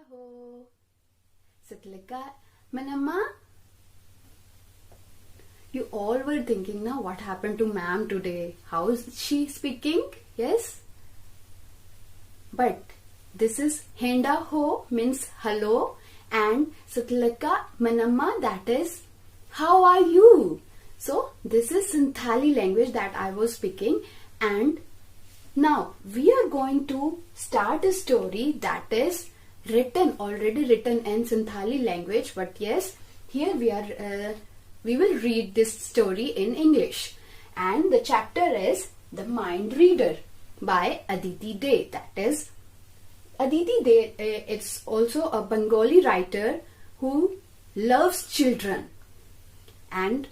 ho. Satlika, Manamma. You all were thinking now what happened to ma'am today? How is she speaking? Yes? But this is Henda ho means hello and Satlika Manamma, that is how are you? So this is Santhali language that I was speaking, and now we are going to start a story that is already written in Santhali language, but yes, here we will read this story in English, and the chapter is The Mind Reader by Aditi Dey. That is Aditi Dey. It's also a Bengali writer who loves children, and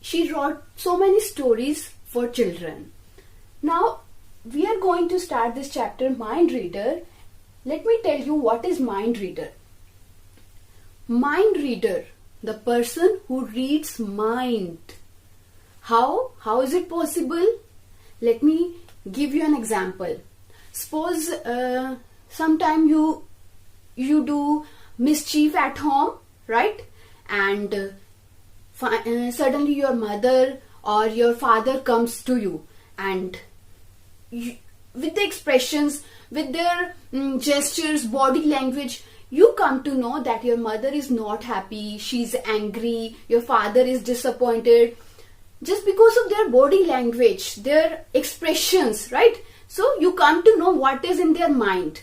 she wrote so many stories for children. Now we are going to start this chapter, Mind Reader. Let me tell you what is Mind Reader. Mind Reader, the person who reads mind. How is it possible? Let me give you an example. Suppose sometime you do mischief at home, right? And suddenly your mother or your father comes to you, and with the expressions, with their gestures, body language, you come to know that your mother is not happy, she's angry, your father is disappointed, just because of their body language, their expressions, right? So you come to know what is in their mind.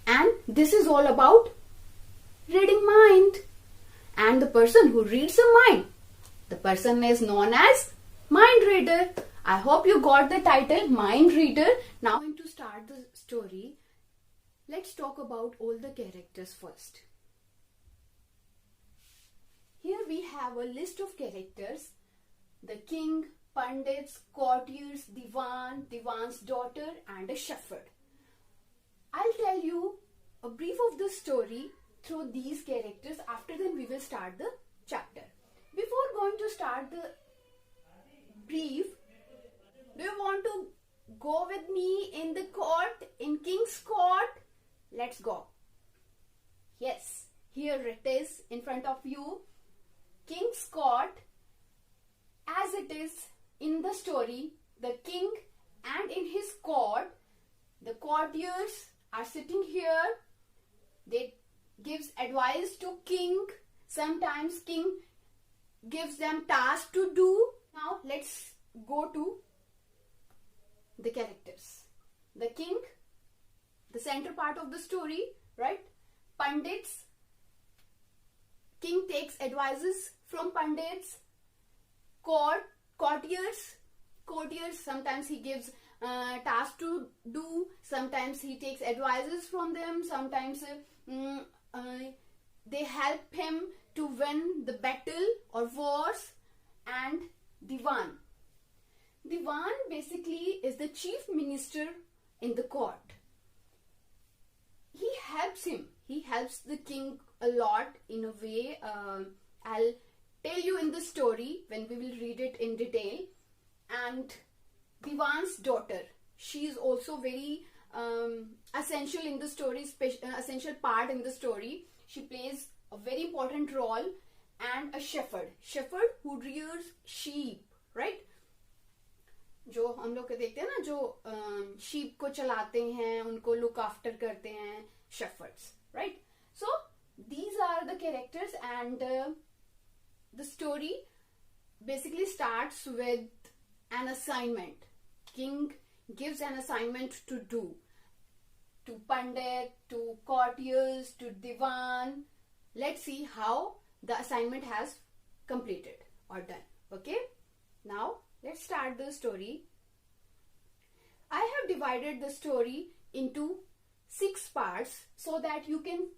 And this is all about reading mind. And the person who reads the mind, the person is known as Mind Reader. I hope you got the title, Mind Reader. Now I'm going to start the story. Let's talk about all the characters first. Here we have a list of characters: the king, pandits, courtiers, divan, divan's daughter, and a shepherd. I'll tell you a brief of the story through these characters. After that we will start the chapter. Before going to start the brief, do you want to go with me in the court, in King's Court? Let's go. Yes, here it is in front of you. King's Court, as it is in the story, the king and in his court, the courtiers are sitting here. They gives advice to king. Sometimes king gives them tasks to do. Now let's go to the characters. The king, the center part of the story, right? Pandits, king takes advices from pandits. Courtiers, sometimes he gives tasks to do, sometimes he takes advices from them, sometimes they help him to win the battle or wars. And divan. Divan basically is the chief minister in the court. He helps him. He helps the king a lot in a way. I'll tell you in the story when we will read it in detail. And divan's daughter, she is also very essential in the story, essential part in the story. She plays a very important role. And a shepherd who rears sheep, right? जो हम लोग देखते हैं ना, जो sheep को चलाते हैं, उनको look after करते हैं, shepherds, right? So these are the characters, and the story basically starts with an assignment. King gives an assignment to do to pandit, to courtiers, to divan. Let's see how the assignment has completed or done. Okay, now let's start the story. I have divided the story into 6 parts so that you can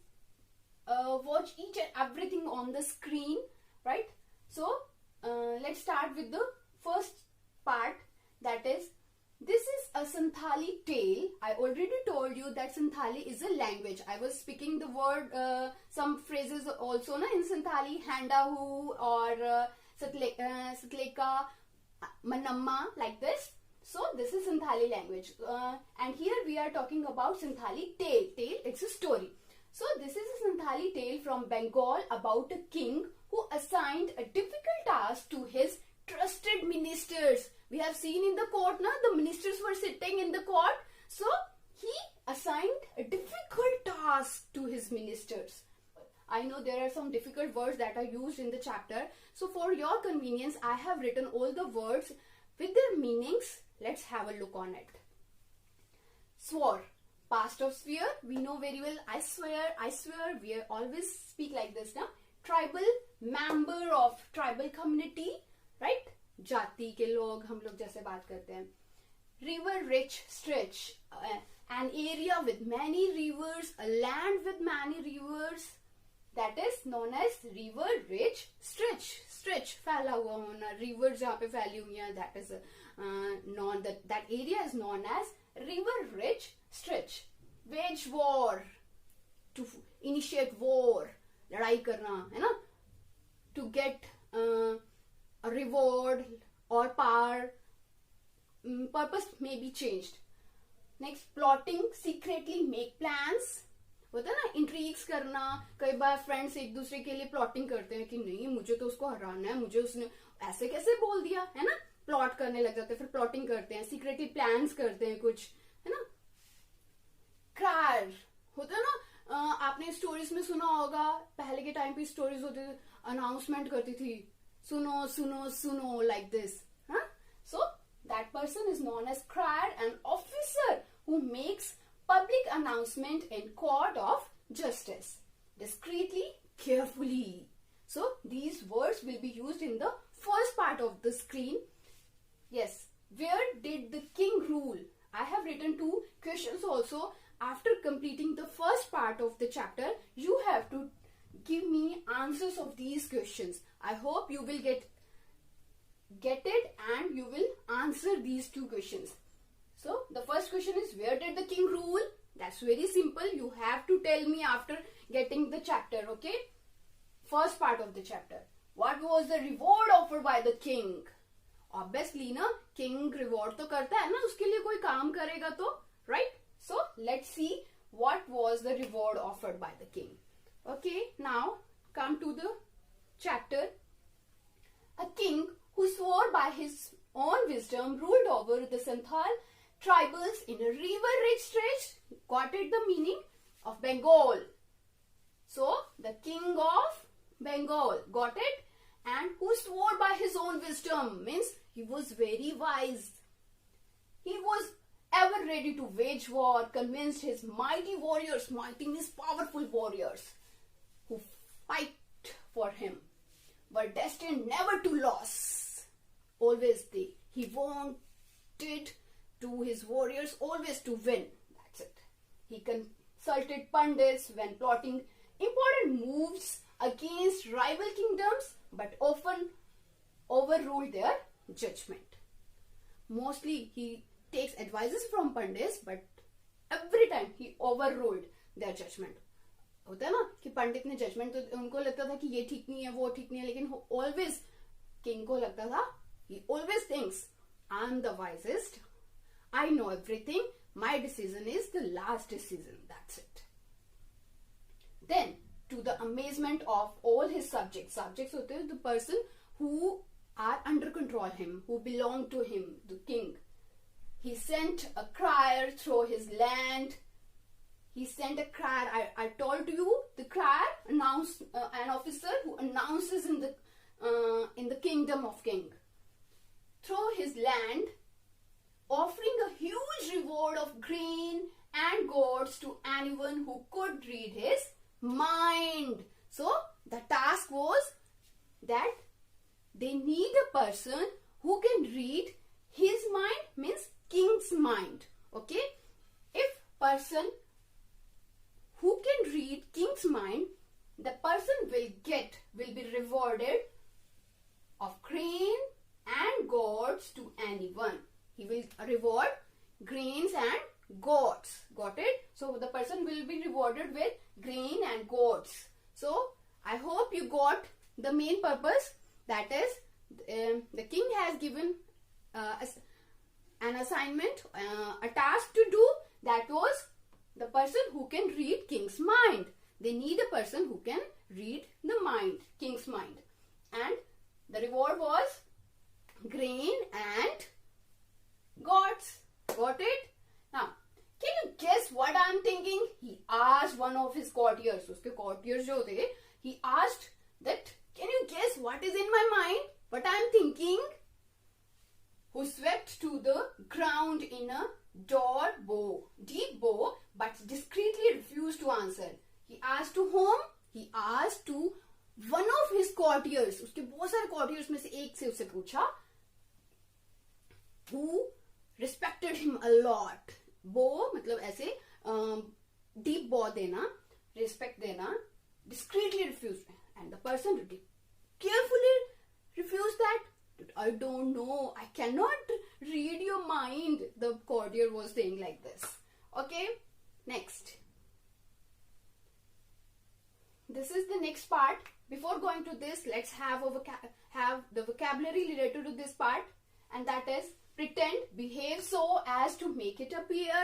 watch each and everything on the screen, right? So let's start with the first part, that is, this is a Santhali tale. I already told you that Santhali is a language. I was speaking the word, some phrases also na, in Santhali, Handa hu or Satleka Manamma, like this. So this is Santhali language. And here we are talking about Santhali tale. Tale, it's a story. So this Bengali tale from Bengal about a king who assigned a difficult task to his trusted ministers. We have seen in the court now, the ministers were sitting in the court. So he assigned a difficult task to his ministers. I know there are some difficult words that are used in the chapter. So for your convenience, I have written all the words with their meanings. Let's have a look on it. Swore. Past of swear, we know very well. I swear, we always speak like this now. Tribal, member of tribal community, right? जाति के लोग, हम लोग जैसे बात करते हैं. River rich stretch, an area with many rivers, a land with many rivers, that is known as river rich stretch. Stretch, फैला हुआ होना, river जहाँ पे फैली हुई है, that is that area is known as river rich stretch. Wage war, to initiate war, लड़ाई करना है ना, to get a reward or power, purpose may be changed. Next, plotting, secretly make plans. होता है ना, इंट्रीग्स करना. कई बार friends एक दूसरे के लिए प्लॉटिंग करते हैं कि नहीं मुझे तो उसको हराना है, मुझे उसने ऐसे कैसे बोल दिया, है ना. प्लॉट करने लग जाते हैं, फिर प्लॉटिंग करते हैं, सीक्रेटली प्लान्स करते हैं कुछ, है ना. क्रायर होता है ना, आपने स्टोरीज में सुना होगा, पहले के टाइम पे स्टोरीज होती थी, अनाउंसमेंट करती थी, सुनो सुनो सुनो, like this. So that person is known as crier, an officer who makes public announcement in court of justice, discreetly, carefully. So these words will be used in the first part of the screen. Yes, where did the king rule? I have written 2 questions also. After completing the first part of the chapter, you have to give me answers of these questions. I hope you will get it and you will answer these 2 questions. So the first question is, where did the king rule? That's very simple. You have to tell me after getting the chapter, okay? First part of the chapter. What was the reward offered by the king? Obviously, na, king reward to karta hai na, uske liye koi kaam karega to, right? So let's see what was the reward offered by the king. Okay, now come to the chapter. A king who swore by his own wisdom ruled over the Santhal tribals in a river-rich stretch. Got it, the meaning of Bengal. So the king of Bengal, got it? And who swore by his own wisdom means he was very wise. He was ever ready to wage war, convinced his mighty warriors, mighty means powerful warriors, who fight for him, were destined never to lose. Always he wanted to his warriors always to win. That's it. He consulted pundits when plotting important moves against rival kingdoms, but often overruled their judgment. Mostly he takes advices from pundits, but every time he overruled their judgment. होता है ना कि पंडित ने judgement, तो उनको लगता था कि ये ठीक नहीं है, वो ठीक नहीं है, लेकिन ऑलवेज किंग को लगता था, he always thinks, I am the wisest, I know everything, my decision is the last decision, that's it. Then, to the amazement of all his subjects होते हैं the person who are under control him, who belong to him, the king. He sent a crier through his land. He sent a crier. I told you the crier announced an officer who announces in the kingdom of king through his land, offering a huge reward of grain and goats to anyone who could read his mind. So the task was that they need a person who can read his mind, means king's mind. Okay, if person who can read king's mind, the person will be rewarded of grain and goats to anyone. He will reward grains and goats. Got it? So the person will be rewarded with grain and goats. So I hope you got the main purpose. That is, the king has given an assignment, a task to do. That was the person who can read king's mind. They need a person who can read the mind, king's mind. And the reward was grain and goats. Got it? Now, can you guess what I am thinking? He asked one of his courtiers, uske courtiers jo the, he asked that, can you guess what is in my mind? What I am thinking? Who swept to the ground in a deep bow, but discreetly refused to answer. He asked to whom? He asked to one of his courtiers. उसके बहुत सारे courtiers में से एक से उससे पूछा. Who respected him a lot. Bow मतलब ऐसे deep bow देना, respect देना, discreetly refused. And the person carefully refused that. I don't know. I cannot read your mind. The courtier was saying like this. Okay. Next. This is the next part. Before going to this, let's have the vocabulary related to this part, and that is pretend, behave so as to make it appear.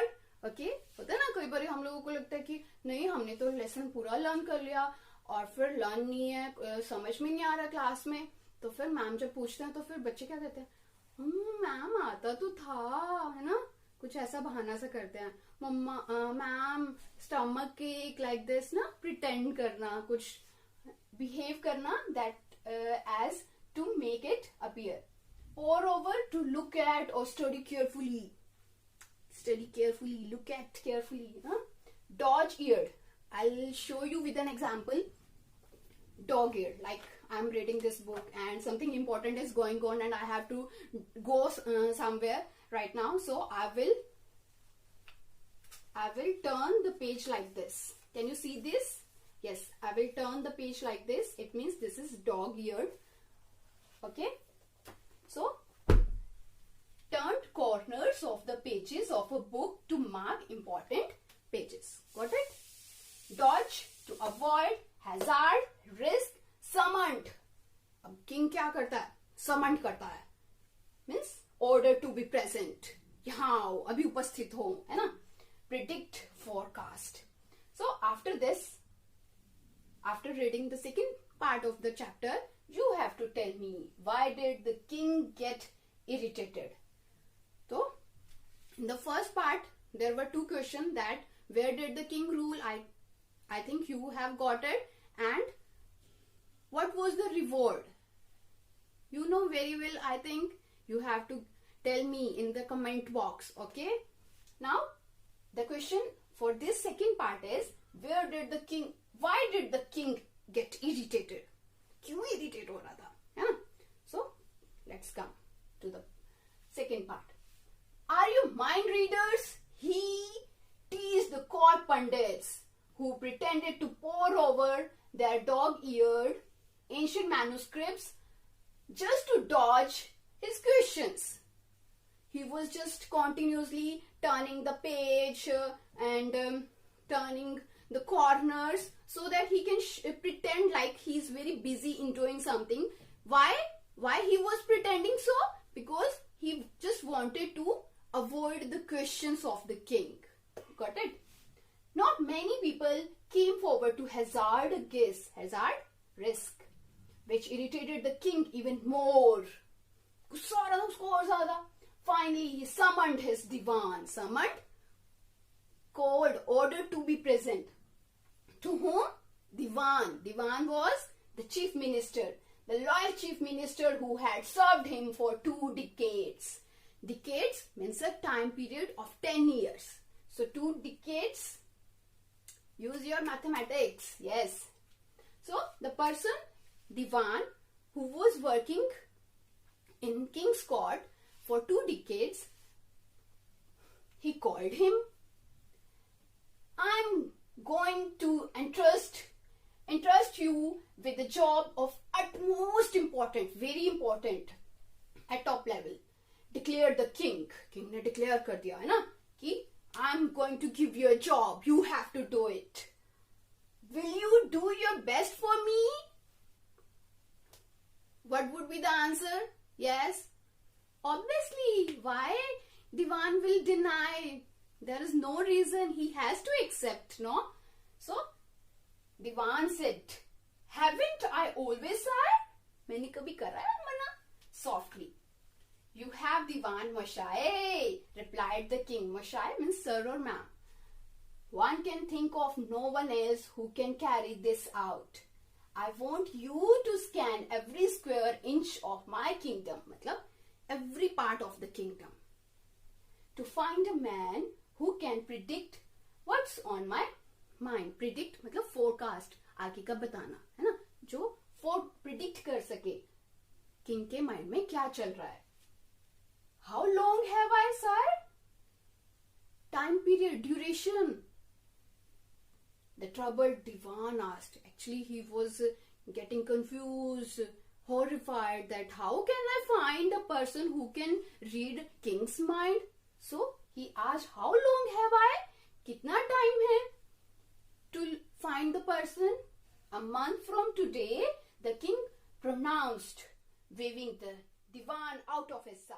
Okay. होता है ना कई बार हम लोगों को लगता है कि नहीं हमने तो लेसन पूरा लर्न कर लिया और फिर लर्न नहीं है, समझ में नहीं आ रहा क्लास में. तो फिर मैम जब पूछते हैं तो फिर बच्चे क्या कहते हैं, मैम आता तो था, है ना, कुछ ऐसा बहाना सा करते हैं. Mamma ma'am stomach ache like this ना, प्रिटेंड करना, कुछ बिहेव करना, that as to make it appear. pour over, to look at or study carefully. Study carefully, look at carefully. Dog-eared. I'll show you with an example. Dog-eared, like I'm reading this book and something important is going on and I have to go somewhere right now. So I will turn the page like this. Can you see this? Yes, I will turn the page like this. It means this is dog-eared. Okay. So, turned corners of the pages of a book to mark important pages. Got it? Dodge, to avoid, hazard, risk, summoned. अब king क्या करता है? Summoned करता है. Means order to be present. यहाँ अभी उपस्थित हो, है ना? Predict, forecast. So after this, after reading the second part of the chapter, you have to tell me, why did the king get irritated? So, in the first part, there were two questions that, where did the king rule? I think you have got it. And what was the reward? You know very well, I think you have to tell me in the comment box, okay? Now, the question for this second part is, where did the king, why did the king get irritated? क्यों irritate हो रहा था, है ना? So, let's come to the second part. Are you mind readers? He teased the court pundits who pretended to pore over their dog-eared ancient manuscripts just to dodge his questions. He was just continuously turning the page and turning the corners so that he can pretend like he's very busy in doing something. Why he was pretending so? Because he just wanted to avoid the questions of the king. Got it? Not many people came forward to hazard a guess. Hazard? Risk. Which irritated the king even more. Finally, he summoned his divan. Summoned? Called, ordered to be present. To whom? Divan. Divan was the chief minister, the loyal chief minister who had served him for 2 decades. Decades means a time period of 10 years. So 2 decades, use your mathematics. Yes. So the person, Divan, who was working in King's Court for 2 decades, he called him. I'm going to entrust you with the job of utmost important, very important, at top level. Declared the king. King ने declare कर दिया है ना कि I'm going to give you a job. You have to do it. Will you do your best for me? What would be the answer? Yes. Obviously, why Divan will deny? There is no reason, he has to accept, no? So, Diwan said, haven't I always sighed? मैंने कभी करा है मना? Softly. You have Diwan Mashaye, replied the king. Mashaye means sir or ma'am. One can think of no one else who can carry this out. I want you to scan every square inch of my kingdom, मतलब every part of the kingdom, to find a man who can predict what's on my mind. Predict मतलब forecast, आगे का बताना, है ना, जो predict कर सके किंग के माइंड में क्या चल रहा है. How long have I sighed? Time period, duration. The troubled Diwan asked. Actually, he was getting confused, horrified that how can I find a person who can read king's mind? So he asked, how long have I? Kitna time hai to find the person? A month from today, the king pronounced, waving the Diwan out of his sight.